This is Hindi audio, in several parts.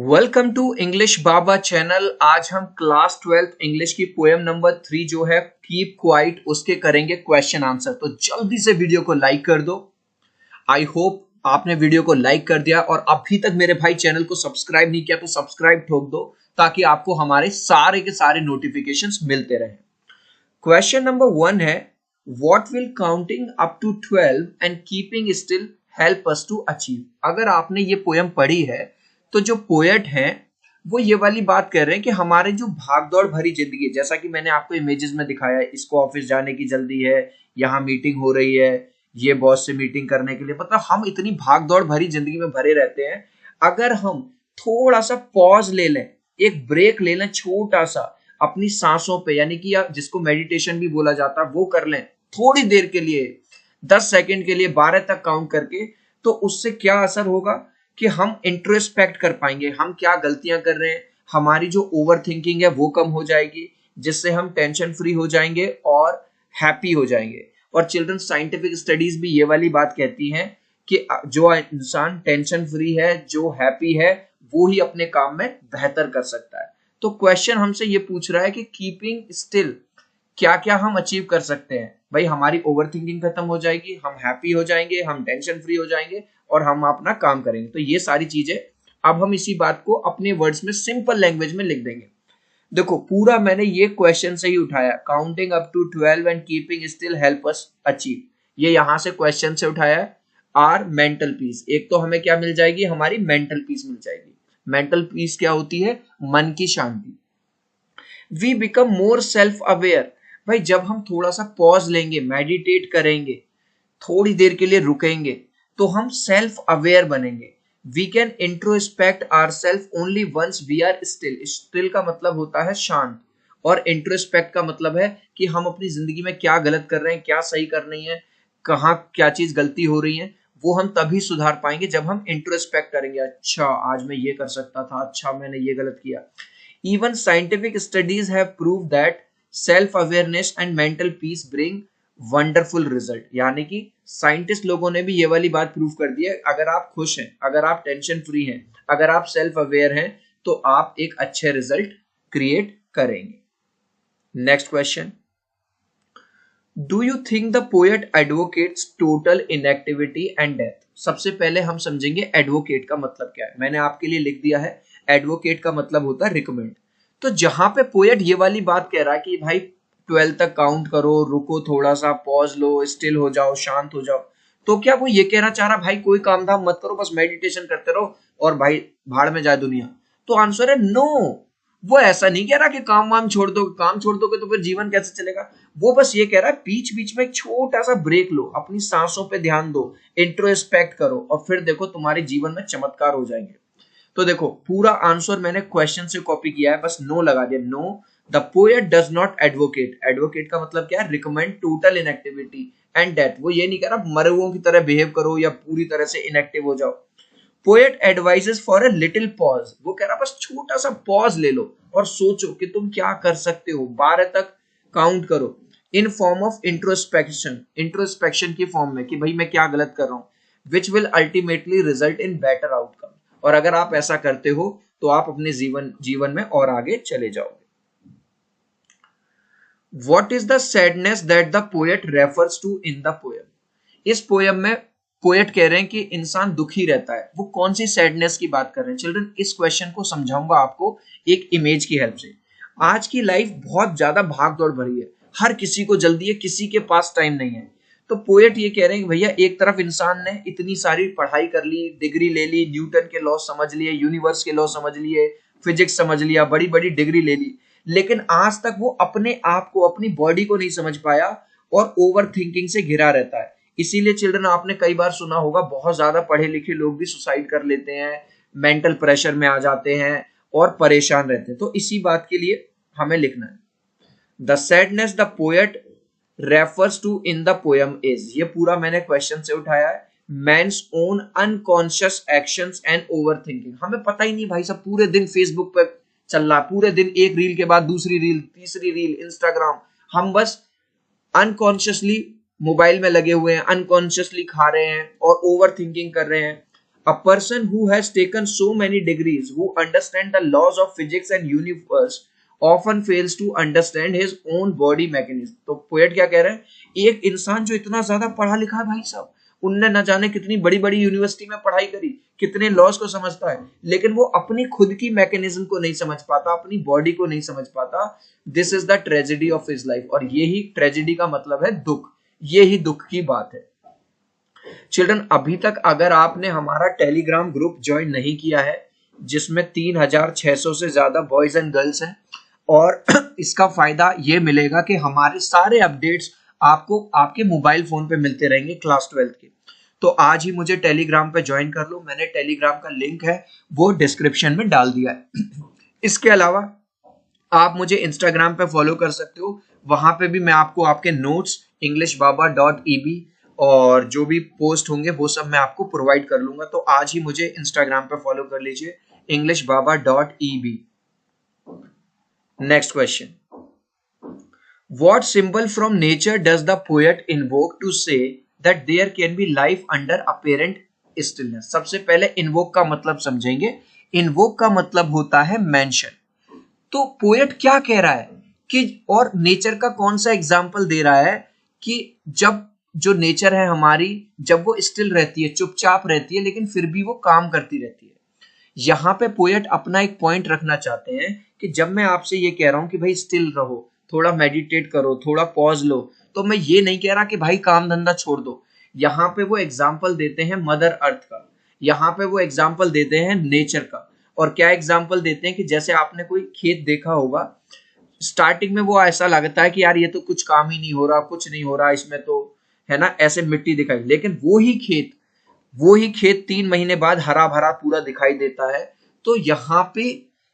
Welcome to English Baba channel. आज हम क्लास 12 इंग्लिश की पोएम नंबर 3 जो है कीप क्वाइट उसके करेंगे क्वेश्चन आंसर। तो जल्दी से वीडियो को लाइक कर दो। आई होप आपने वीडियो को लाइक कर दिया और अभी तक मेरे भाई चैनल को सब्सक्राइब नहीं किया तो सब्सक्राइब ठोक दो ताकि आपको हमारे सारे के सारे नोटिफिकेशंस मिलते रहे। क्वेश्चन नंबर 1 है what will counting up to 12 and keeping still help us to achieve. अगर आपने ये पोएम पढ़ी है तो जो पोएट हैं वो ये वाली बात कर रहे हैं कि हमारे जो भागदौड़ भरी जिंदगी है, जैसा कि मैंने आपको इमेजेस में दिखाया है, इसको ऑफिस जाने की जल्दी है, यहाँ मीटिंग हो रही है, ये बॉस से मीटिंग करने के लिए, मतलब हम इतनी भागदौड़ भरी जिंदगी में भरे रहते हैं। अगर हम थोड़ा सा पॉज ले लें, एक ब्रेक ले लें छोटा सा अपनी सांसों पे, यानी कि जिसको मेडिटेशन भी बोला जाता है, वो कर लें थोड़ी देर के लिए, 10 सेकंड के लिए 12 तक काउंट करके, तो उससे क्या असर होगा कि हम इंट्रोस्पेक्ट कर पाएंगे, हम क्या गलतियां कर रहे हैं, हमारी जो ओवर थिंकिंग है वो कम हो जाएगी, जिससे हम टेंशन फ्री हो जाएंगे और हैप्पी हो जाएंगे। और चिल्ड्रन साइंटिफिक स्टडीज भी ये वाली बात कहती हैं कि जो इंसान टेंशन फ्री है, जो हैप्पी है, वो ही अपने काम में बेहतर कर सकता है। तो क्वेश्चन हमसे ये पूछ रहा है कि कीपिंग स्टिल क्या क्या हम अचीव कर सकते हैं। भाई हमारी ओवर थिंकिंग खत्म हो जाएगी, हम हैप्पी हो जाएंगे, हम टेंशन फ्री हो जाएंगे और हम अपना काम करेंगे। तो ये सारी चीजें अब हम इसी बात को अपने वर्ड्स में सिंपल लैंग्वेज में लिख देंगे। देखो पूरा मैंने ये क्वेश्चन से ही उठाया, counting up to 12 and keeping still help us achieve, ये यहां से क्वेश्चन से उठाया है। आर मेंटल पीस, एक तो हमें क्या मिल जाएगी, हमारी मेंटल पीस मिल जाएगी। मेंटल पीस क्या होती है, मन की शांति। We become more self aware, भाई जब हम थोड़ा सा पॉज लेंगे, मेडिटेट करेंगे, थोड़ी देर के लिए रुकेंगे, तो हम सेल्फ अवेयर बनेंगे। We can introspect our self only once we are still. Still का मतलब होता है शांत, और इंट्रोस्पेक्ट का मतलब है कि हम अपनी जिंदगी में क्या गलत कर रहे हैं, क्या सही कर रही है, कहाँ क्या चीज गलती हो रही है, वो हम तभी सुधार पाएंगे जब हम इंट्रोस्पेक्ट करेंगे। अच्छा आज मैं ये कर सकता था, अच्छा मैंने ये गलत किया। Even scientific studies have proved that self-awareness and mental peace bring wonderful result। यानी कि साइंटिस्ट लोगों ने भी ये वाली बात प्रूव कर दी है, अगर आप खुश हैं, अगर आप टेंशन फ्री हैं, अगर आप सेल्फ अवेयर हैं, तो आप एक अच्छे रिजल्ट क्रिएट करेंगे। Next question, do you think the poet advocates total inactivity and death. सबसे पहले हम समझेंगे एडवोकेट का मतलब क्या है। मैंने आपके लिए लिख दिया है, एडवोकेट का मतलब होता है रिकमेंड। तो जहां पे पोएट ये वाली बात कह रहा है कि भाई 12 तक काउंट करो, रुको, थोड़ा सा पॉज लो, स्टिल हो जाओ, शांत हो जाओ, तो क्या वो ये कहना चाह रहा भाई कोई काम धाम मत करो, बस मेडिटेशन करते रहो और भाई भाड़ में जाए दुनिया। तो आंसर है नो। वो ऐसा नहीं कह रहा कि काम वाम छोड़ दो, काम छोड़ दोगे तो फिर जीवन कैसे चलेगा। वो बस ये कह रहा है बीच बीच में एक छोटा सा ब्रेक लो, अपनी सांसों पे ध्यान दो, इंट्रोस्पेक्ट करो, और फिर देखो तुम्हारे जीवन में चमत्कार हो जाएंगे। तो देखो पूरा आंसर मैंने क्वेश्चन से कॉपी किया है, बस नो लगा दिया। No, the poet does not advocate. Advocate का मतलब क्या है, recommend total inactivity and death. वो ये नहीं कह रहा मरे हुओं की तरह बिहेव करो या पूरी तरह से इनएक्टिव हो जाओ। Poet advises for a little pause, वो कह रहा बस छोटा सा पॉज ले लो और सोचो कि तुम क्या कर सकते हो, 12 तक काउंट करो, in form of introspection, introspection की फॉर्म में कि भाई मैं क्या गलत कर रहा हूं, which will ultimately result in better outcome. और अगर आप ऐसा करते हो तो आप अपने जीवन में और आगे चले जाओगे। What is the sadness that the poet refers to in the poem? इस पोएम में पोएट कह रहे हैं कि इंसान दुखी रहता है। वो कौन सी सैडनेस की बात कर रहे हैं चिल्ड्रन, इस क्वेश्चन को समझाऊंगा आपको एक इमेज की हेल्प से। आज की लाइफ बहुत ज्यादा भाग दौड़ भरी है, हर किसी को जल्दी है, किसी के पास टाइम नहीं है। तो पोएट ये कह रहे हैं कि भैया एक तरफ इंसान ने इतनी सारी पढ़ाई कर ली, डिग्री ले ली, न्यूटन के लॉ समझ लिए, यूनिवर्स के लॉ समझ लिए, फिजिक्स समझ लिया, बड़ी बड़ी डिग्री ले ली, लेकिन आज तक वो अपने आप को, अपनी बॉडी को नहीं समझ पाया और ओवर थिंकिंग से घिरा रहता है। इसीलिए चिल्ड्रन आपने कई बार सुना होगा बहुत ज्यादा पढ़े लिखे लोग भी सुसाइड कर लेते हैं, मेंटल प्रेशर में आ जाते हैं और परेशान रहते हैं। तो इसी बात के लिए हमें लिखना है, the sadness the poet refers to in the poem is, ये पूरा मैंने क्वेश्चन से उठाया है, man's own unconscious actions and overthinking. हमें पता ही नहीं भाई साहब, पूरे दिन फेसबुक पे चल रहा, पूरे दिन एक रील के बाद दूसरी रील, तीसरी रील, इंस्टाग्राम, हम बस अनकॉन्शियसली मोबाइल में लगे हुए हैं, अनकॉन्शियसली खा रहे हैं और ओवर थिंकिंग कर रहे हैं। A person who has taken so many degrees, who understand the laws of physics and universe, often fails to understand his own body mechanism. तो पोएट क्या कह रहे हैं, एक इंसान जो इतना ज्यादा पढ़ा लिखा है भाई साहब, उनने न जाने कितनी बड़ी बड़ी यूनिवर्सिटी में पढ़ाई करी, कितने लॉज को समझता है, लेकिन वो अपनी खुद की मैकेनिज्म को नहीं समझ पाता, अपनी बॉडी को नहीं समझ पाता. This is the tragedy of his life. और यही ट्रेजेडी का मतलब है दुख, यही दुख की बात है. चिल्ड्रन, अभी तक अगर आपने हमारा टेलीग्राम ग्रुप ज्वाइन नहीं किया है, जिसमें 3600 से ज्यादा बॉयज एंड गर्ल्स हैं, और इसका फायदा ये मिलेगा कि हमारे सारे अपडेट्स आपको आपके मोबाइल फोन पे मिलते रहेंगे क्लास 12 के, तो आज ही मुझे टेलीग्राम पे ज्वाइन कर लो. मैंने टेलीग्राम का लिंक है वो डिस्क्रिप्शन में डाल दिया है. इसके अलावा आप मुझे इंस्टाग्राम पे फॉलो कर सकते हो, वहां पे भी मैं आपको आपके नोट्स englishbaba.eb और जो भी पोस्ट होंगे वो सब मैं आपको प्रोवाइड कर लूंगा. तो आज ही मुझे इंस्टाग्राम पे फॉलो कर लीजिए, englishbaba.eb. Next question, What symbol from nature does the poet invoke to say that there can be life under apparent stillness? सबसे पहले invoke का मतलब समझेंगे. invoke का मतलब होता है mention. तो पोएट क्या कह रहा है कि, और नेचर का कौन सा एग्जाम्पल दे रहा है कि जब जो नेचर है हमारी, जब वो स्टिल रहती है, चुपचाप रहती है, लेकिन फिर भी वो काम करती रहती है. यहाँ पे पोएट अपना एक पॉइंट रखना चाहते हैं कि जब मैं आपसे ये कह रहा हूं कि भाई स्टिल रहो, थोड़ा मेडिटेट करो, थोड़ा पॉज लो, तो मैं ये नहीं कह रहा कि भाई काम धंधा छोड़ दो. यहाँ पे वो एग्जाम्पल देते हैं मदर अर्थ का, यहाँ पे वो एग्जाम्पल देते हैं नेचर का. और क्या एग्जाम्पल देते हैं कि जैसे आपने कोई खेत देखा होगा, स्टार्टिंग में वो ऐसा लगता है कि यार ये तो कुछ काम ही नहीं हो रहा, कुछ नहीं हो रहा इसमें तो, है ना, ऐसे मिट्टी दिखाई, लेकिन वो ही खेत 3 महीने बाद हरा भरा पूरा दिखाई देता है. तो यहाँ पे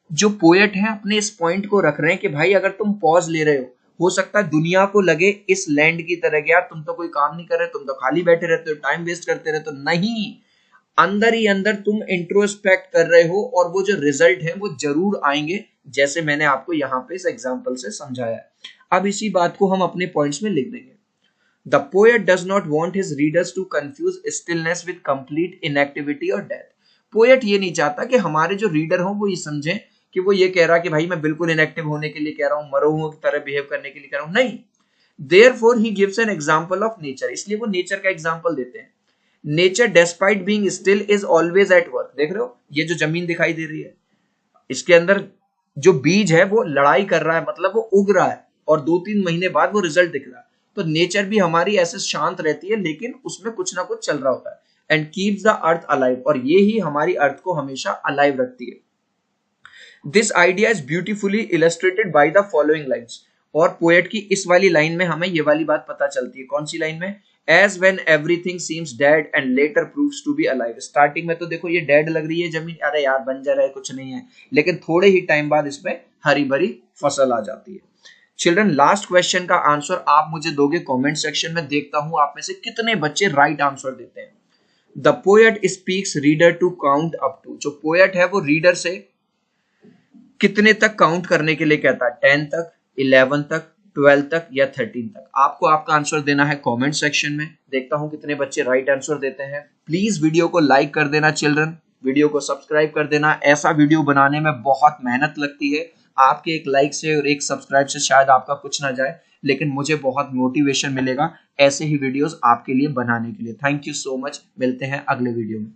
जो पोएट है अपने इस पॉइंट को रख रहे हैं कि भाई अगर तुम पॉज ले रहे हो सकता है दुनिया को लगे इस लैंड की तरह कि यार तुम तो कोई काम नहीं कर रहे, तुम तो खाली बैठे रहते हो, टाइम वेस्ट करते रहते हो. नहीं, अंदर ही अंदर तुम इंट्रोस्पेक्ट कर रहे हो और वो जो रिजल्ट है वो जरूर आएंगे, जैसे मैंने आपको यहाँ पे इस एग्जांपल से समझाया है. अब इसी बात को हम अपने पॉइंट्स में लिख देंगे. The poet does not want his readers to confuse stillness with complete inactivity or death. Poet ये नहीं चाहता कि हमारे जो रीडर हो वो ये समझें कि वो ये कह रहा कि भाई मैं बिल्कुल इनएक्टिव होने के लिए कह रहा हूँ, मरो हुओं की तरह बिहेव करने के लिए कह रहा हूँ. नहीं, therefore he gives an example of nature. इसलिए वो नेचर का एग्जाम्पल देते हैं. Nature despite being still is always at work. देख रहे हो, ये जो जमीन दिखाई दे रही है, इसके अंदर जो बीज है वो लड़ाई कर रहा है, मतलब वो उग रहा है, और 2-3 महीने बाद वो रिजल्ट दिख रहा है. तो नेचर भी हमारी ऐसे शांत रहती है, लेकिन उसमें कुछ ना कुछ चल रहा होता है. And keeps the earth alive, और ये ही हमारी अर्थ को हमेशा अलाइव रखती है. This idea is beautifully illustrated by the following lines. और पोएट की इस वाली लाइन में हमें ये वाली बात पता चलती है. कौन सी लाइन में? As when everything seems dead and later proves to be alive. Starting में तो देखो ये डेड लग रही है जमीन, अरे यार बंजर है, कुछ नहीं है, लेकिन थोड़े ही टाइम बाद इसमें हरी भरी फसल आ जाती है. चिल्ड्रन, लास्ट क्वेश्चन का आंसर आप मुझे दोगे कमेंट सेक्शन में. देखता हूं आप में से कितने बच्चे राइट आंसर देते हैं. The poet speaks reader to count up to. जो पोएट है वो रीडर से कितने तक काउंट करने के लिए कहता है? 10 तक, 11 तक, 12 तक या 13 तक. आपको आपका आंसर देना है कमेंट सेक्शन में. देखता हूं कितने बच्चे राइट आंसर देते हैं. प्लीज वीडियो को लाइक कर देना चिल्ड्रन, वीडियो को सब्सक्राइब कर देना. ऐसा वीडियो बनाने में बहुत मेहनत लगती है. आपके एक लाइक से और एक सब्सक्राइब से शायद आपका कुछ ना जाए, लेकिन मुझे बहुत मोटिवेशन मिलेगा ऐसे ही वीडियोस आपके लिए बनाने के लिए. Thank you so much. मिलते हैं अगले वीडियो में.